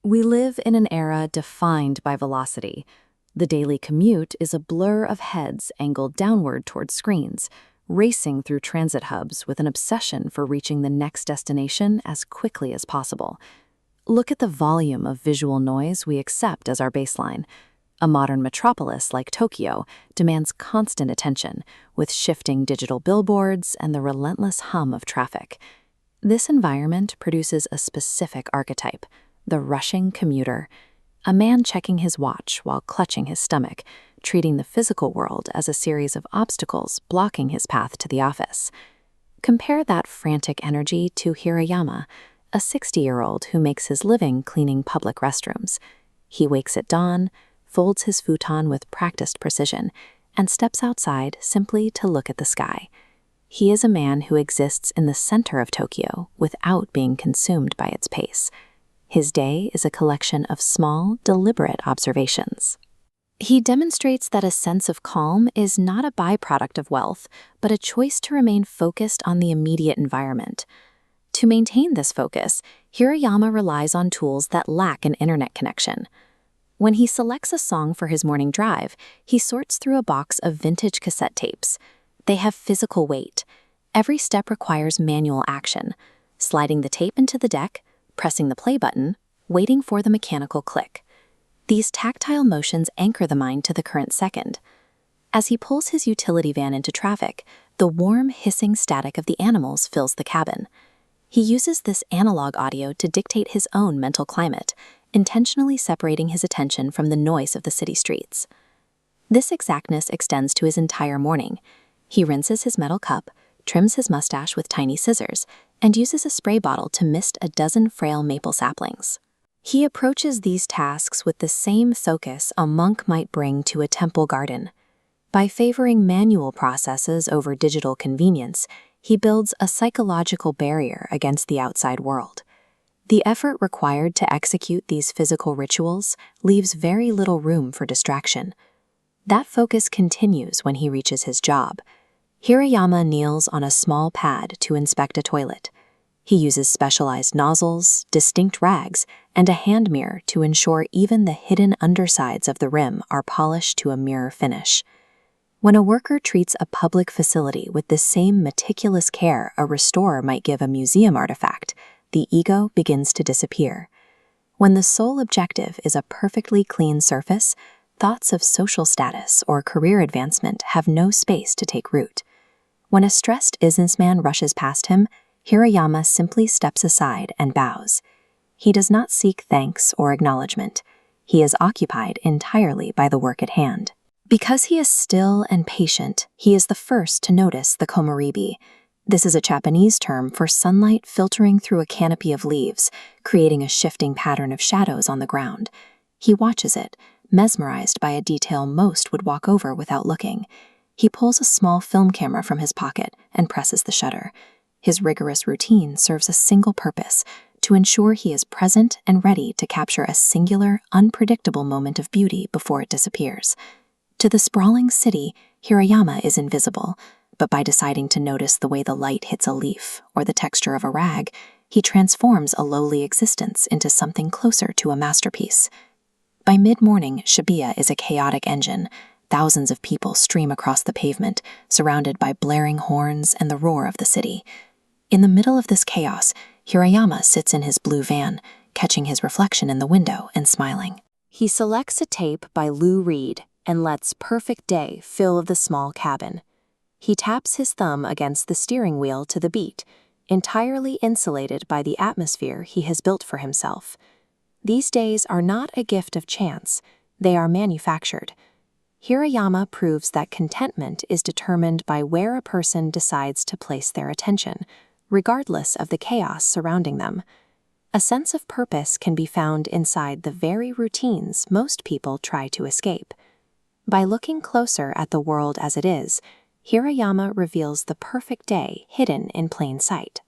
We live in an era defined by velocity. The daily commute is a blur of heads angled downward toward screens, racing through transit hubs with an obsession for reaching the next destination as quickly as possible. Look at the volume of visual noise we accept as our baseline. A modern metropolis like Tokyo demands constant attention, with shifting digital billboards and the relentless hum of traffic. This environment produces a specific archetype: the rushing commuter, a man checking his watch while clutching his stomach, treating the physical world as a series of obstacles blocking his path to the office. Compare that frantic energy to Hirayama, a 60-year-old who makes his living cleaning public restrooms. He wakes at dawn, folds his futon with practiced precision, and steps outside simply to look at the sky. He is a man who exists in the center of Tokyo without being consumed by its pace. His day is a collection of small, deliberate observations. He demonstrates that a sense of calm is not a byproduct of wealth, but a choice to remain focused on the immediate environment. To maintain this focus, Hirayama relies on tools that lack an internet connection. When he selects a song for his morning drive, he sorts through a box of vintage cassette tapes. They have physical weight. Every step requires manual action: sliding the tape into the deck, pressing the play button, waiting for the mechanical click. These tactile motions anchor the mind to the current second. As he pulls his utility van into traffic, the warm, hissing static of the animals fills the cabin. He uses this analog audio to dictate his own mental climate, intentionally separating his attention from the noise of the city streets. This exactness extends to his entire morning. He rinses his metal cup, trims his mustache with tiny scissors, and uses a spray bottle to mist a dozen frail maple saplings. He approaches these tasks with the same focus a monk might bring to a temple garden. By favoring manual processes over digital convenience, he builds a psychological barrier against the outside world. The effort required to execute these physical rituals leaves very little room for distraction. That focus continues when he reaches his job. Hirayama kneels on a small pad to inspect a toilet. He uses specialized nozzles, distinct rags, and a hand mirror to ensure even the hidden undersides of the rim are polished to a mirror finish. When a worker treats a public facility with the same meticulous care a restorer might give a museum artifact, the ego begins to disappear. When the sole objective is a perfectly clean surface, thoughts of social status or career advancement have no space to take root. When a stressed businessman rushes past him, Hirayama simply steps aside and bows. He does not seek thanks or acknowledgement. He is occupied entirely by the work at hand. Because he is still and patient, he is the first to notice the Komorebi. This is a Japanese term for sunlight filtering through a canopy of leaves, creating a shifting pattern of shadows on the ground. He watches it, mesmerized by a detail most would walk over without looking. He pulls a small film camera from his pocket and presses the shutter. His rigorous routine serves a single purpose: to ensure he is present and ready to capture a singular, unpredictable moment of beauty before it disappears. To the sprawling city, Hirayama is invisible, but by deciding to notice the way the light hits a leaf or the texture of a rag, he transforms a lowly existence into something closer to a masterpiece. By mid-morning, Shibuya is a chaotic engine. Thousands of people stream across the pavement, surrounded by blaring horns and the roar of the city. In the middle of this chaos, Hirayama sits in his blue van, catching his reflection in the window and smiling. He selects a tape by Lou Reed and lets Perfect Day fill the small cabin. He taps his thumb against the steering wheel to the beat, entirely insulated by the atmosphere he has built for himself. These days are not a gift of chance, they are manufactured. Hirayama proves that contentment is determined by where a person decides to place their attention, regardless of the chaos surrounding them. A sense of purpose can be found inside the very routines most people try to escape. By looking closer at the world as it is, Hirayama reveals the perfect day hidden in plain sight.